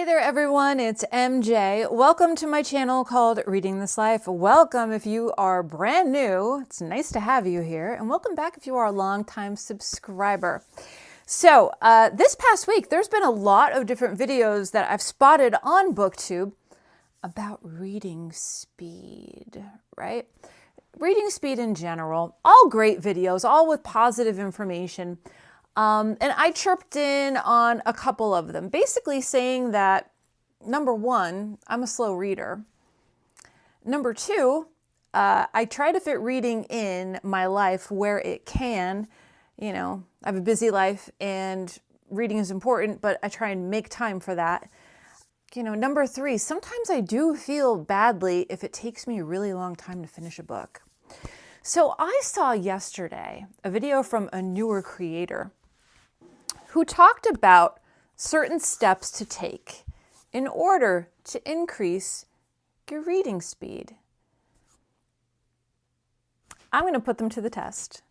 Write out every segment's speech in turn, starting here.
Hey there everyone, it's MJ. Welcome to my channel called Reading This Life. Welcome if you are brand new. It's nice to have you here. And welcome back if you are a longtime subscriber. So this past week, there's been a lot of different videos that I've spotted on BookTube about reading speed, right? Reading speed in general, all great videos, all with positive information. And I chirped in on a couple of them, basically saying that, number one, I'm a slow reader. Number two, I try to fit reading in my life where it can. You know, I have a busy life and reading is important, but I try and make time for that. You know, number three, sometimes I do feel badly if it takes me a really long time to finish a book. So I saw yesterday a video from a newer creator who talked about certain steps to take in order to increase your reading speed. I'm going to put them to the test.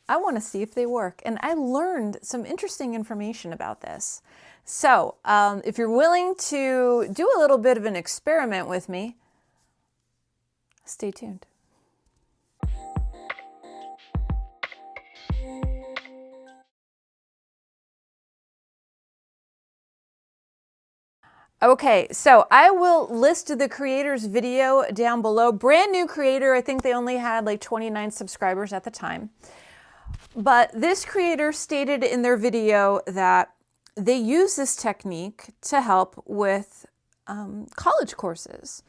I want to see if they work. And I learned some interesting information about this. So if you're willing to do a little bit of an experiment with me, stay tuned. Okay, so I will list the creator's video down below. Brand new creator, I think they only had like 29 subscribers at the time. But this creator stated in their video that they use this technique to help with college courses.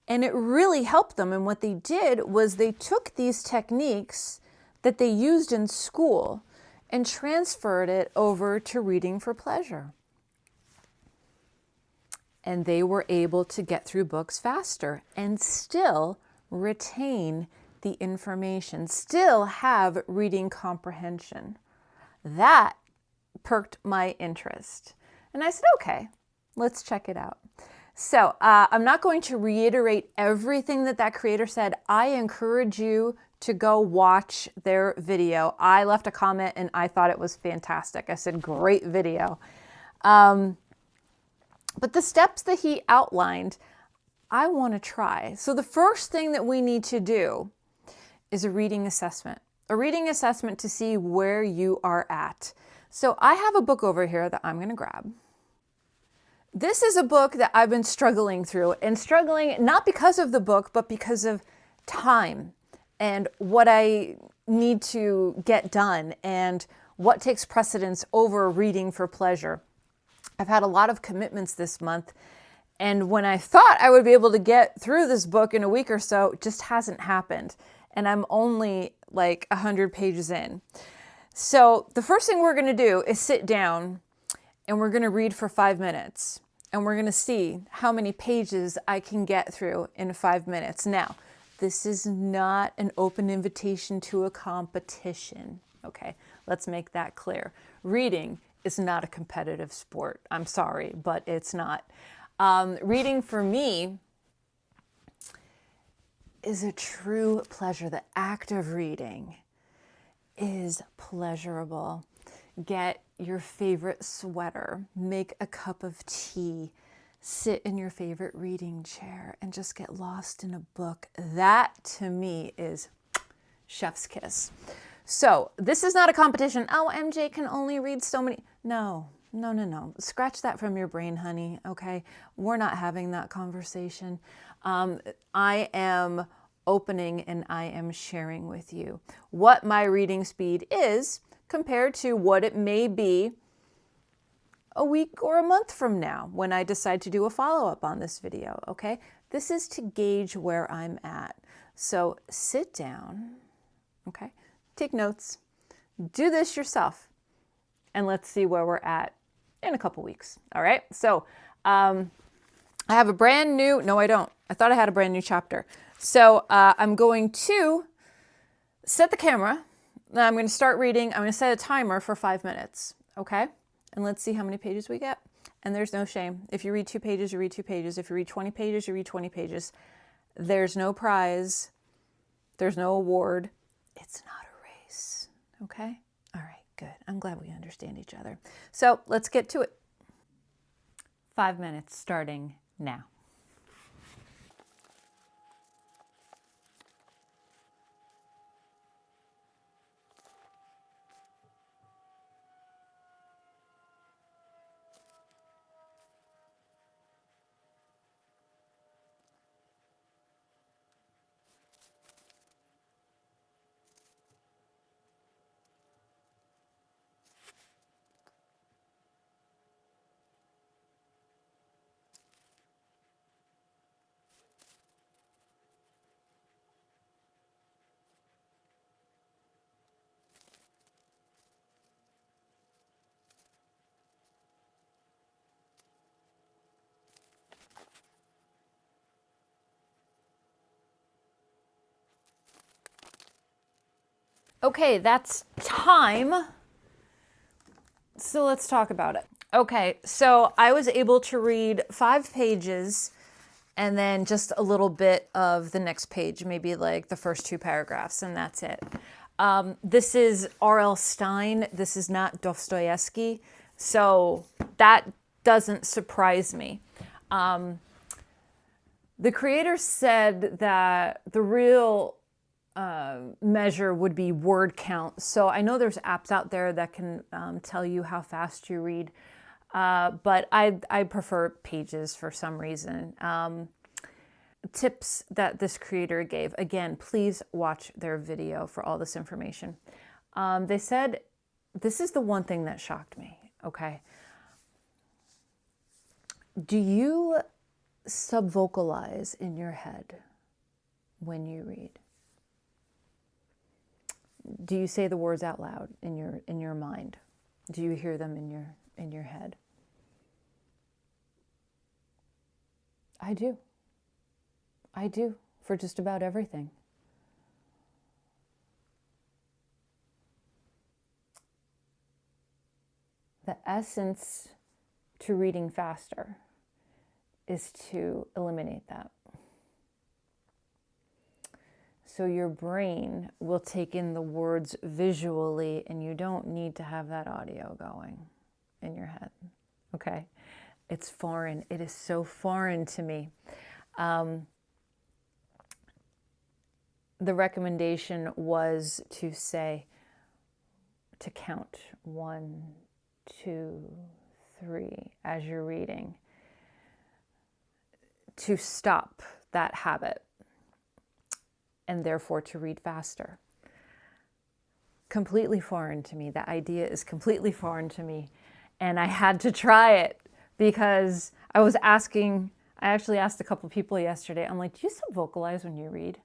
And it really helped them. And what they did was they took these techniques that they used in school and transferred it over to reading for pleasure. And they were able to get through books faster and still retain the information, still have reading comprehension. That perked my interest. And I said, okay, let's check it out. So I'm not going to reiterate everything that creator said. I encourage you to go watch their video. I left a comment and I thought it was fantastic. I said, great video. But the steps that he outlined, I want to try. So the first thing that we need to do is a reading assessment to see where you are at. So I have a book over here that I'm going to grab. This is a book that I've been struggling through, and struggling not because of the book, but because of time and what I need to get done and what takes precedence over reading for pleasure. I've had a lot of commitments this month, and when I thought I would be able to get through this book in a week or so, it just hasn't happened. And I'm only like 100 pages in. So the first thing we're going to do is sit down and we're going to read for 5 minutes. And we're going to see how many pages I can get through in 5 minutes. Now, this is not an open invitation to a competition. Okay, let's make that clear. Reading is not a competitive sport. I'm sorry, but it's not. Reading for me is a true pleasure. The act of reading is pleasurable. Get your favorite sweater, make a cup of tea, sit in your favorite reading chair, and just get lost in a book. That to me is chef's kiss. So this is not a competition. Oh, MJ can only read so many. No. Scratch that from your brain, honey, okay? We're not having that conversation. I am opening and I am sharing with you what my reading speed is compared to what it may be a week or a month from now when I decide to do a follow-up on this video, okay? This is to gauge where I'm at. So sit down, okay? Take notes, do this yourself, and let's see where we're at in a couple weeks, all right? So I have a brand new, no I don't. I thought I had a brand new chapter. So I'm going to set the camera, and I'm going to start reading. I'm going to set a timer for 5 minutes, okay? And let's see how many pages we get. And there's no shame. If you read 2 pages, you read 2 pages. If you read 20 pages, you read 20 pages. There's no prize. There's no award. It's not a race, okay? All right, good. I'm glad we understand each other. So let's get to it. 5 minutes starting now. Okay, that's time. So let's talk about it. Okay, so I was able to read 5 pages and then just a little bit of the next page, maybe like the first 2 paragraphs, and that's it. This is R.L. Stine. This is not Dostoevsky. So that doesn't surprise me. The creator said that the real measure would be word count. So I know there's apps out there that can tell you how fast you read, but I prefer pages for some reason. Tips that this creator gave, again, please watch their video for all this information. They said, this is the one thing that shocked me, okay? Do you subvocalize in your head when you read? Do you say the words out loud in your mind? Do you hear them in your head? I do. I do, for just about everything. The essence to reading faster is to eliminate that. So your brain will take in the words visually, and you don't need to have that audio going in your head, okay? It's foreign. It is so foreign to me. The recommendation was to say, to count 1, 2, 3 as you're reading, to stop that habit, and therefore to read faster. Completely foreign to me. That idea is completely foreign to me. And I had to try it because I actually asked a couple people yesterday, I'm like, do you subvocalize when you read?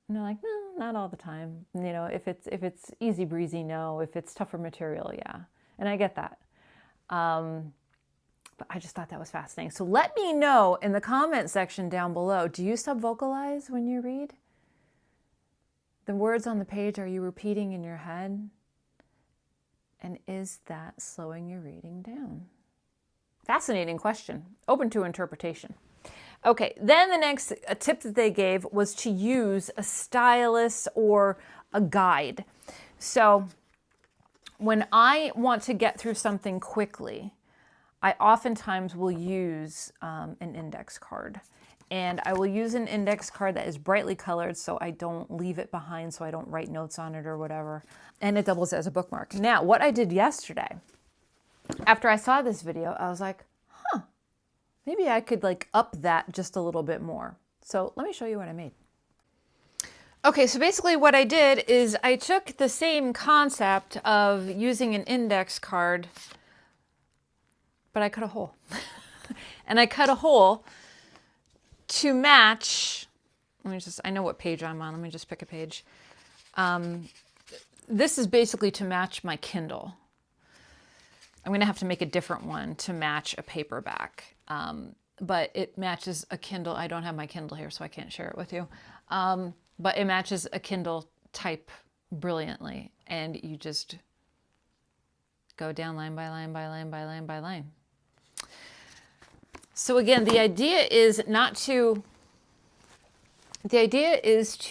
And they're like, no, not all the time. You know, if it's easy breezy, no. If it's tougher material, yeah. And I get that. But I just thought that was fascinating. So let me know in the comment section down below, do you subvocalize when you read? The words on the page, are you repeating in your head? And is that slowing your reading down? Fascinating question, open to interpretation. Okay, then the next tip that they gave was to use a stylus or a guide. So when I want to get through something quickly, I oftentimes will use an index card. And I will use an index card that is brightly colored so I don't leave it behind, so I don't write notes on it or whatever. And it doubles as a bookmark. Now, what I did yesterday, after I saw this video, I was like, maybe I could like up that just a little bit more. So let me show you what I made. Okay, so basically what I did is I took the same concept of using an index card, but I cut a hole. And I cut a hole to match, I know what page I'm on. Let me just pick a page. This is basically to match my Kindle. I'm going to have to make a different one to match a paperback. But it matches a Kindle. I don't have my Kindle here, so I can't share it with you. But it matches a Kindle type brilliantly. And you just go down line by line by line by line by line. So again, the idea is to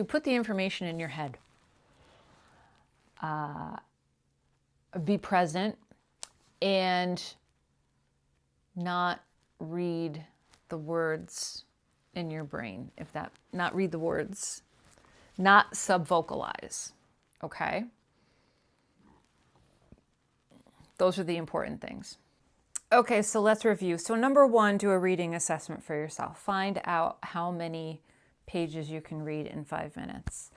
put the information in your head. Be present and not read the words in your brain, not read the words, not subvocalize, okay? Those are the important things. Okay, so let's review. So number one, do a reading assessment for yourself. Find out how many pages you can read in 5 minutes.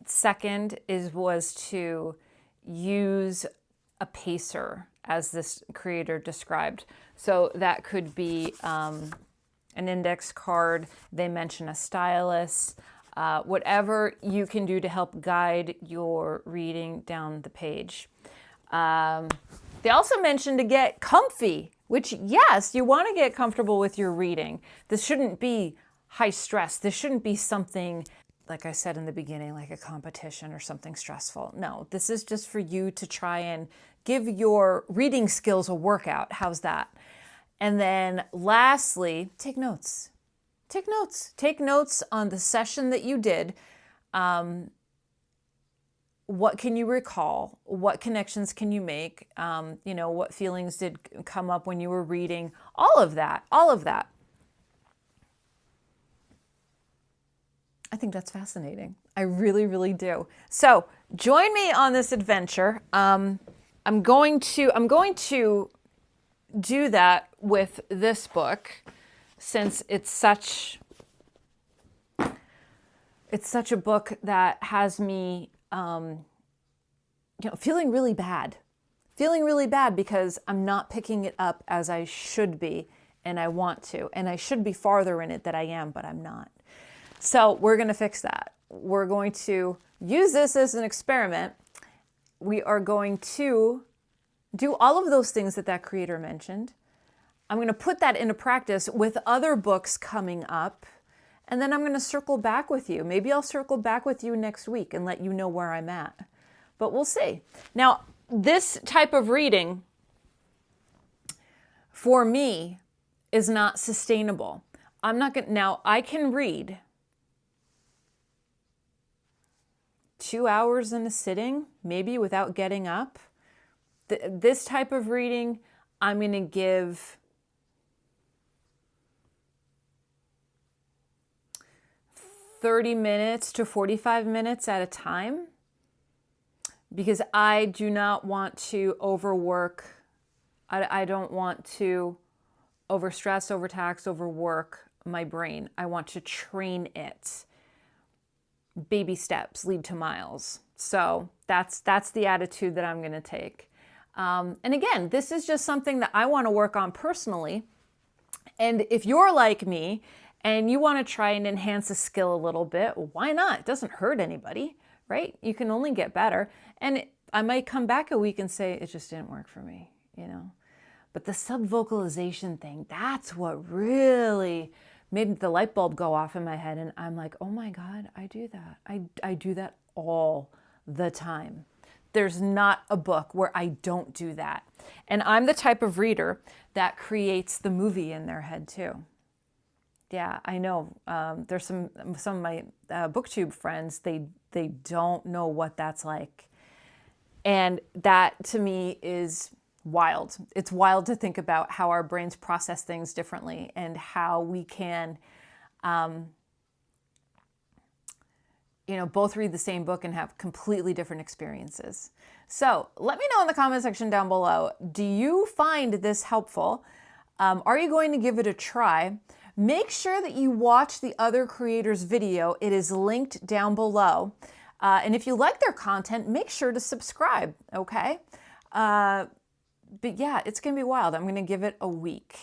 Second was to use a pacer, as this creator described. So that could be an index card. They mention a stylus. Whatever you can do to help guide your reading down the page. They also mentioned to get comfy, which, yes, you want to get comfortable with your reading. This shouldn't be high stress. This shouldn't be something, like I said in the beginning, like a competition or something stressful. No, this is just for you to try and give your reading skills a workout. How's that? And then lastly, take notes. Take notes. Take notes on the session that you did. What can you recall? What connections can you make? What feelings did come up when you were reading? All of that. I think that's fascinating. I really, really do. So join me on this adventure. I'm going to do that with this book, since it's such a book that has me feeling really bad because I'm not picking it up as I should be, and I want to, and I should be farther in it than I am, but I'm not. So we're going to fix that. We're going to use this as an experiment. We are going to do all of those things that creator mentioned. I'm going to put that into practice with other books coming up. And then I'm going to circle back with you. Maybe I'll circle back with you next week and let you know where I'm at. But we'll see. Now, this type of reading, for me, is not sustainable. Now, I can read 2 hours in a sitting, maybe without getting up. This type of reading, I'm going to give 30 minutes to 45 minutes at a time, because I do not want to overwork. I don't want to overstress, overtax, overwork my brain. I want to train it. Baby steps lead to miles. So that's the attitude that I'm going to take. And again, this is just something that I want to work on personally. And if you're like me and you want to try and enhance a skill a little bit, why not? It doesn't hurt anybody, right? You can only get better. And I might come back a week and say, it just didn't work for me, But the subvocalization thing, that's what really made the light bulb go off in my head. And I'm like, oh my God, I do that. I do that all the time. There's not a book where I don't do that. And I'm the type of reader that creates the movie in their head too. Yeah, I know. There's some of my BookTube friends, they don't know what that's like. And that to me is wild. It's wild to think about how our brains process things differently and how we can, both read the same book and have completely different experiences. So let me know in the comment section down below, do you find this helpful? Are you going to give it a try? Make sure that you watch the other creators' video. It is linked down below. And if you like their content, make sure to subscribe, okay? But yeah, it's going to be wild. I'm going to give it a week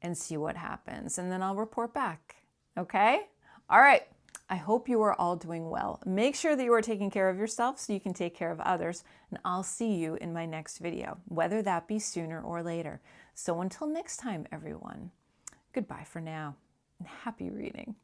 and see what happens. And then I'll report back, okay? All right. I hope you are all doing well. Make sure that you are taking care of yourself so you can take care of others. And I'll see you in my next video, whether that be sooner or later. So until next time, everyone. Goodbye for now, and happy reading.